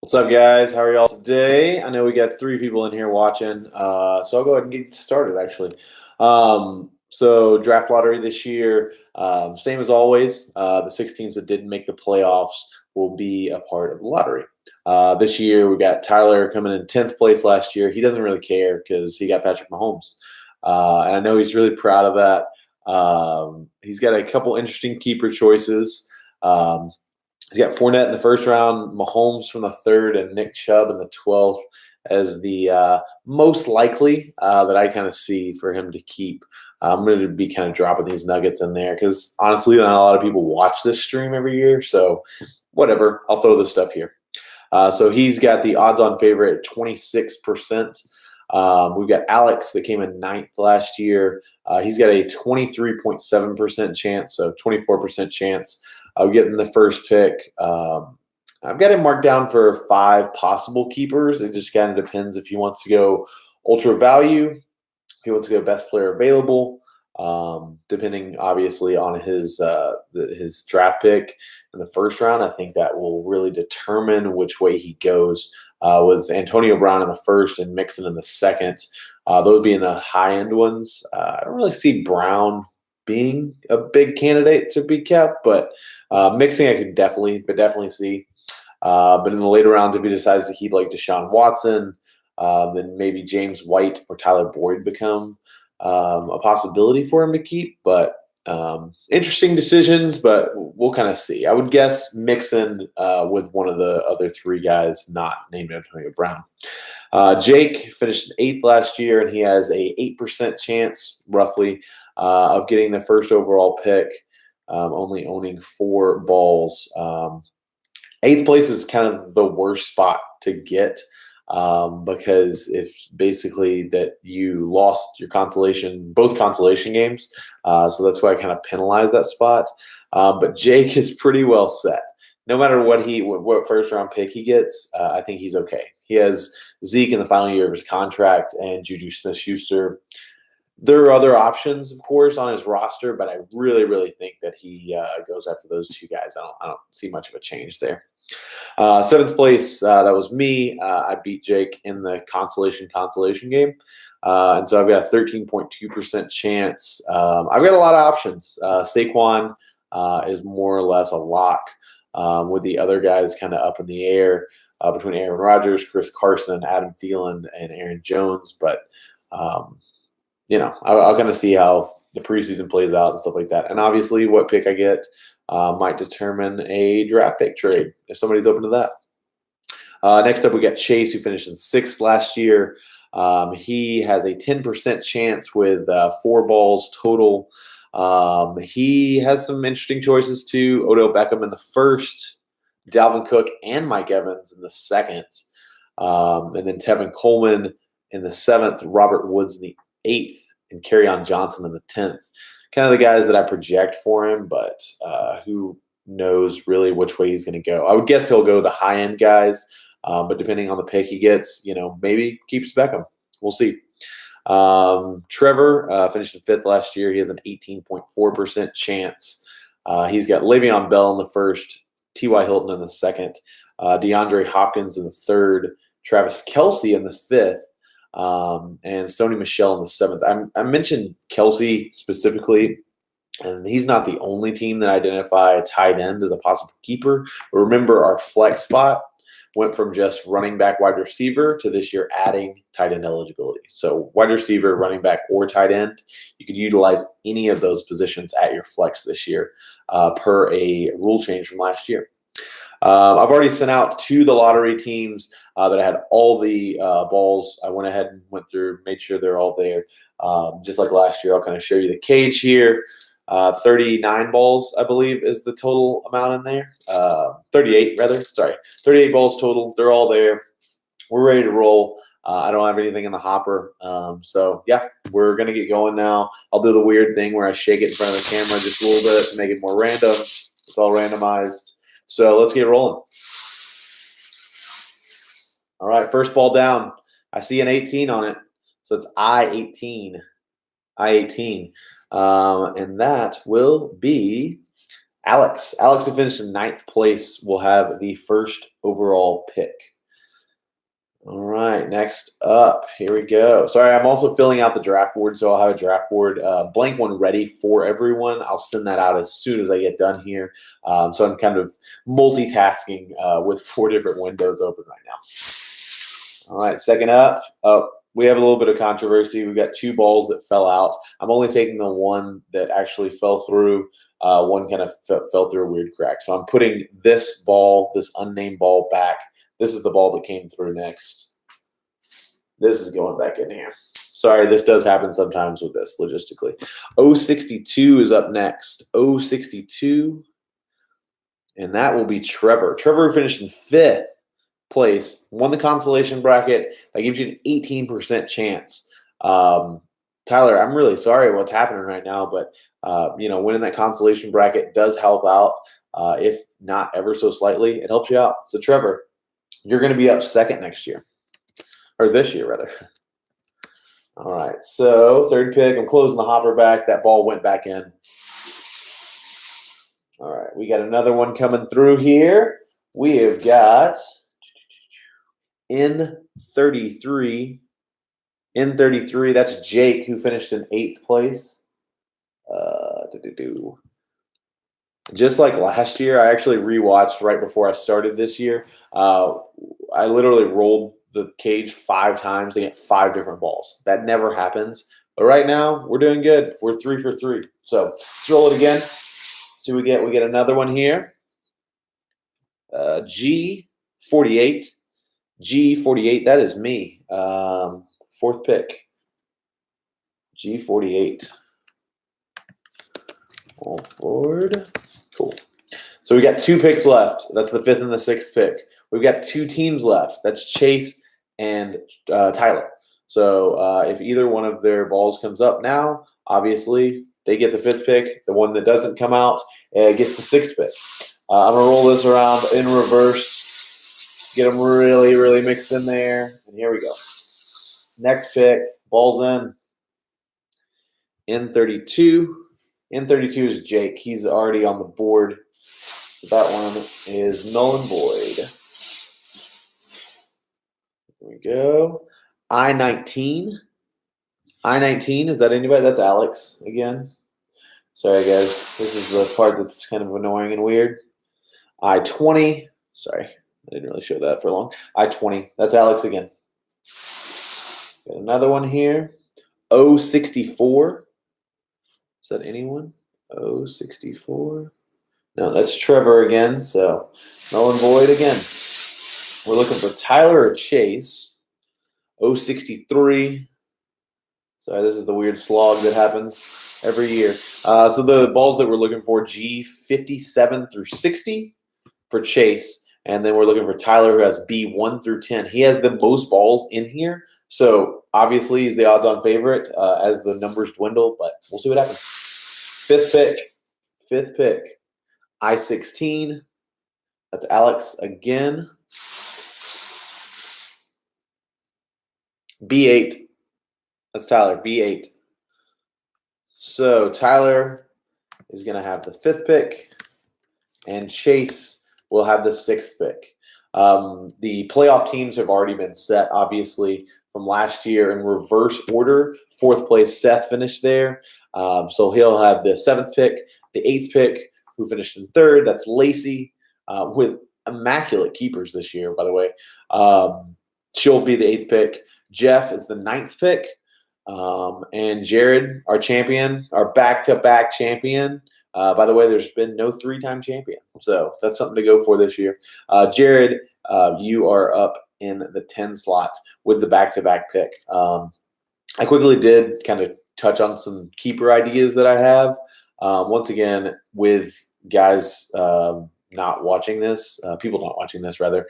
What's up, guys? How are y'all today? I know we got 3 people in here watching, so I'll go ahead and get started, actually. So draft lottery this year, same as always. The 6 teams that didn't make the playoffs will be a part of the lottery. This year, we got Tyler coming in 10th place last year. He doesn't really care because he got Patrick Mahomes, and I know he's really proud of that. He's got a couple interesting keeper choices. He's got Fournette in the first round, Mahomes from the third, and Nick Chubb in the 12th as the most likely that I kind of see for him to keep. I'm going to be kind of dropping these nuggets in there because honestly, not a lot of people watch this stream every year. So whatever, I'll throw this stuff here. So he's got the odds-on favorite at 26%. We've got Alex that came in 9th last year. He's got a 23.7% chance, so 24% chance of getting the first pick. I've got him marked down for 5 possible keepers. It just kind of depends if he wants to go ultra value, if he wants to go best player available, depending obviously on his draft pick in the first round. I think that will really determine which way he goes. With Antonio Brown in the first and Mixon in the second, those being the high-end ones. I don't really see Brown being a big candidate to be kept, but Mixing I could definitely see. But in the later rounds, if he decides to keep like Deshaun Watson, then maybe James White or Tyler Boyd become a possibility for him to keep. But interesting decisions, but we'll kind of see. I would guess Mixon with one of the other 3 guys not named Antonio Brown. Jake finished 8th last year, and he has a 8% chance, roughly, of getting the first overall pick, only owning 4 balls. 8th place is kind of the worst spot to get because if basically that you lost your both consolation games, so that's why I kind of penalized that spot. But Jake is pretty well set. No matter what first round pick he gets, I think he's okay. He has Zeke in the final year of his contract and Juju Smith-Schuster. There are other options, of course, on his roster, but I really think that he goes after those 2 guys. I don't see much of a change there. 7th place, that was me. I beat Jake in the consolation game. And so I've got a 13.2% chance. I've got a lot of options. Saquon is more or less a lock, with the other guys kind of up in the air between Aaron Rodgers, Chris Carson, Adam Thielen, and Aaron Jones. But, I'll kind of see how the preseason plays out and stuff like that. And obviously what pick I get might determine a draft pick trade if somebody's open to that. Next up, we got Chase, who finished in 6th last year. He has a 10% chance with 4 balls total. He has some interesting choices too. Odell Beckham in the first, Dalvin Cook and Mike Evans in the second, and then Tevin Coleman in the 7th, Robert Woods in the 8th, and Kerryon Johnson in the 10th. Kind of the guys that I project for him, but who knows really which way he's going to go. I would guess he'll go the high-end guys, but depending on the pick he gets, maybe keeps Beckham. We'll see. Trevor finished in 5th last year. He has an 18.4% chance. He's got Le'Veon Bell in the first, T.Y. Hilton in the second, DeAndre Hopkins in the 3rd, Travis Kelce in the 5th, and Sony Michel in the 7th. I mentioned Kelce specifically, and he's not the only team that identify tight end as a possible keeper. But remember, our flex spot went from just running back, wide receiver to this year adding tight end eligibility. So wide receiver, running back, or tight end, you could utilize any of those positions at your flex this year per a rule change from last year. I've already sent out to the lottery teams that I had all the balls. I went ahead and went through, made sure they're all there. Just like last year, I'll kind of show you the cage here. 39 balls, I believe, is the total amount in there. 38, rather. Sorry. 38 balls total. They're all there. We're ready to roll. I don't have anything in the hopper. So, yeah, we're going to get going now. I'll do the weird thing where I shake it in front of the camera just a little bit to make it more random. It's all randomized. So let's get rolling. All right, first ball down. I see an 18 on it. So it's I-18. I-18. And that will be Alex. Alex, who finished in 9th place, will have the first overall pick. All right, next up, here we go. Sorry, I'm also filling out the draft board, so I'll have a draft board, blank one ready for everyone. I'll send that out as soon as I get done here. So I'm kind of multitasking with 4 different windows open right now. All right, second up, we have a little bit of controversy. We've got 2 balls that fell out. I'm only taking the one that actually fell through. One kind of fell through a weird crack. So I'm putting this ball, this unnamed ball, back. This is the ball that came through next. This is going back in here. Sorry, this does happen sometimes with this logistically. 062 is up next. 062. And that will be Trevor. Trevor finished in 5th place, won the consolation bracket. That gives you an 18% chance. Tyler, I'm really sorry what's happening right now, but winning that consolation bracket does help out. If not ever so slightly, it helps you out. So Trevor, you're going to be up 2nd next year, or this year rather. All right, so 3rd pick. I'm closing the hopper back. That ball went back in. All right, we got another one coming through here. We have got N33. N33, that's Jake, who finished in 8th place. Just like last year, I actually rewatched right before I started this year. I literally rolled the cage 5 times to get 5 different balls. That never happens. But right now, we're doing good. We're 3 for 3. So let's roll it again. See what we get. We get another one here. G48. G48, that is me. 4th pick. G48. Alford. Cool. So we got 2 picks left. That's the 5th and the 6th pick. We've got 2 teams left. That's Chase and Tyler. So if either one of their balls comes up now, obviously they get the 5th pick. The one that doesn't come out gets the 6th pick. I'm going to roll this around in reverse. Get them really, really mixed in there. And here we go. Next pick. Ball's in. N32. N32 is Jake. He's already on the board. So that one is null and void. There we go. I-19. I-19, is that anybody? That's Alex again. Sorry, guys. This is the part that's kind of annoying and weird. I-20. Sorry, I didn't really show that for long. I-20. That's Alex again. Got another one here. 064. Is that anyone? 064. No, that's Trevor again. So null and void again. We're looking for Tyler or Chase. 063. Sorry, this is the weird slog that happens every year. So the balls that we're looking for, G57 through 60 for Chase. And then we're looking for Tyler, who has B1 through 10. He has the most balls in here. So obviously he's the odds-on favorite as the numbers dwindle, but we'll see what happens. 5th pick. 5th pick. I-16. That's Alex again. B8. That's Tyler. B8. So Tyler is going to have the 5th pick, and Chase will have the 6th pick. The playoff teams have already been set, obviously, from last year in reverse order. 4th place, Seth finished there. So he'll have the 7th pick, the 8th pick, who finished in 3rd. That's Lacey with immaculate keepers this year, by the way. She'll be the 8th pick. Jeff is the 9th pick. And Jared, our champion, our back-to-back champion. By the way, there's been no 3-time champion. So that's something to go for this year. Jared, you are up in the 10 slot with the back-to-back pick. I quickly did kind of touch on some keeper ideas that I have. Once again, with guys not watching this, people not watching this, rather,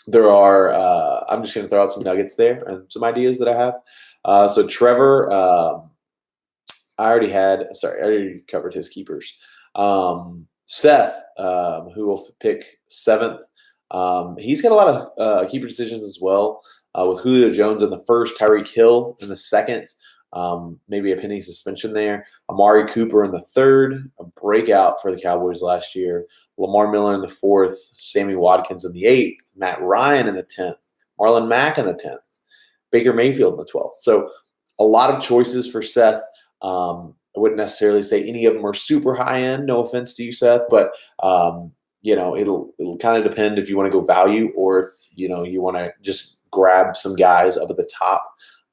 there are, I'm just going to throw out some nuggets there and some ideas that I have. So Trevor, I already covered his keepers. Seth, who will pick 7th. He's got a lot of keeper decisions as well, with Julio Jones in the 1st, Tyreek Hill in the 2nd, maybe a pending suspension there. Amari Cooper in the third, a breakout for the Cowboys last year. Lamar Miller in the fourth, Sammy Watkins in the eighth, Matt Ryan in the 10th, Marlon Mack in the 10th, Baker Mayfield in the 12th. So a lot of choices for Seth. I wouldn't necessarily say any of them are super high end. No offense to you, Seth, but it'll kind of depend if you want to go value or if you want to just grab some guys up at the top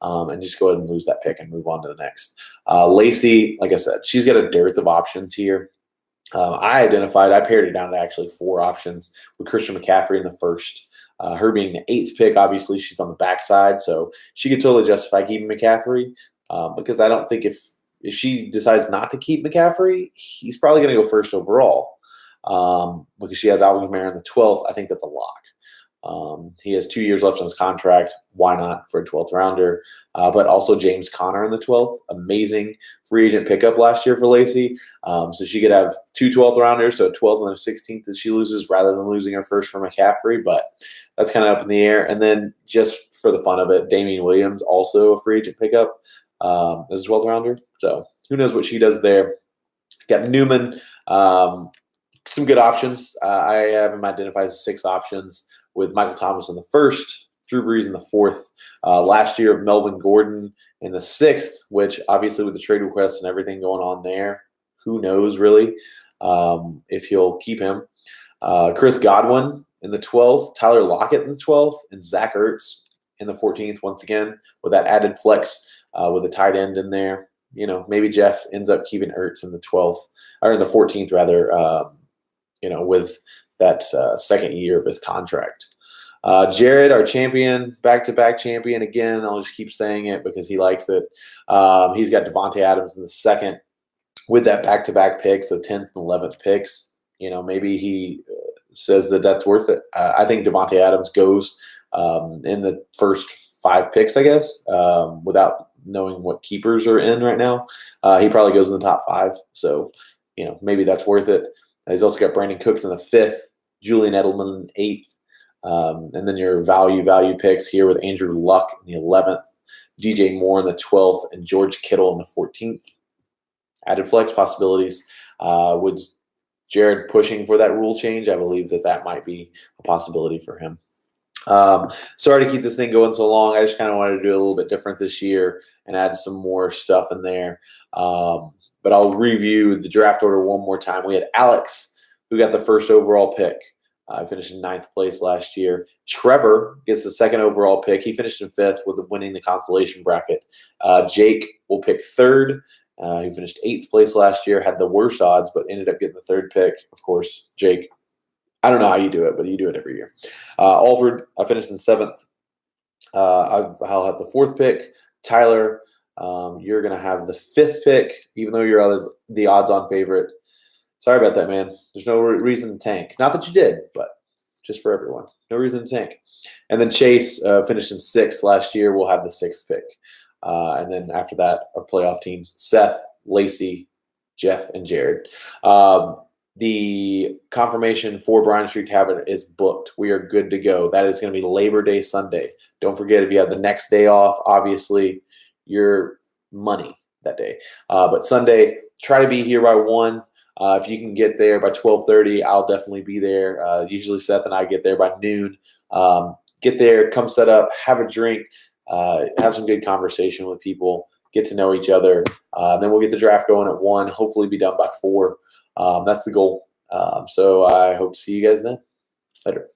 and just go ahead and lose that pick and move on to the next. Lacey, like I said, she's got a dearth of options here. I pared it down to actually 4 options with Christian McCaffrey in the first. Her being the 8th pick, obviously she's on the backside, so she could totally justify keeping McCaffrey because I don't think if she decides not to keep McCaffrey, he's probably going to go first overall because she has Alvin Kamara in the 12th. I think that's a lock. He has 2 years left on his contract. Why not for a 12th rounder? But also James Conner in the 12th. Amazing free agent pickup last year for Lacey. So she could have 2 12th rounders, so a 12th and a 16th that she loses rather than losing her first for McCaffrey. But that's kind of up in the air. And then just for the fun of it, Damian Williams, also a free agent pickup as a 12th rounder. So who knows what she does there. Got Newman. Some good options. I have him identified as 6 options, with Michael Thomas in the first, Drew Brees in the 4th. Last year, Melvin Gordon in the 6th, which obviously with the trade requests and everything going on there, who knows really if he'll keep him. Chris Godwin in the 12th, Tyler Lockett in the 12th, and Zach Ertz in the 14th once again with that added flex with a tight end in there. Maybe Jeff ends up keeping Ertz in the 12th, or in the 14th rather, with that second year of his contract. Jared, our champion, back-to-back champion. Again, I'll just keep saying it because he likes it. He's got Devontae Adams in the second with that back-to-back pick, so 10th and 11th picks. Maybe he says that that's worth it. I think Devontae Adams goes in the first 5 picks, I guess, without knowing what keepers are in right now. He probably goes in the top 5, so maybe that's worth it. He's also got Brandon Cooks in the 5th, Julian Edelman in the 8th, and then your value picks here with Andrew Luck in the 11th, DJ Moore in the 12th, and George Kittle in the 14th. Added flex possibilities. With Jared pushing for that rule change, I believe that might be a possibility for him. Sorry to keep this thing going so long. I just kind of wanted to do a little bit different this year and add some more stuff in there. But I'll review the draft order one more time. We had Alex, who got the first overall pick. Finished in 9th place last year. Trevor gets the 2nd overall pick. He finished in 5th with winning the consolation bracket. Jake will pick 3rd. He finished 8th place last year, had the worst odds, but ended up getting the 3rd pick. Of course, Jake, I don't know how you do it, but you do it every year. Alford, I finished in 7th. I'll have the 4th pick. Tyler, you're going to have the 5th pick, even though you're the odds-on favorite. Sorry about that, man. There's no reason to tank. Not that you did, but just for everyone. No reason to tank. And then Chase finished in 6th last year. We'll have the 6th pick. And then after that, our playoff teams, Seth, Lacey, Jeff, and Jared. The confirmation for Bryan Street Tavern is booked. We are good to go. That is going to be Labor Day Sunday. Don't forget, if you have the next day off, obviously, your money that day. But Sunday, try to be here by 1. If you can get there by 12:30, I'll definitely be there. Usually Seth and I get there by noon. Get there, come set up, have a drink, have some good conversation with people, get to know each other. Then we'll get the draft going at 1, hopefully be done by 4. That's the goal. So I hope to see you guys then. Later.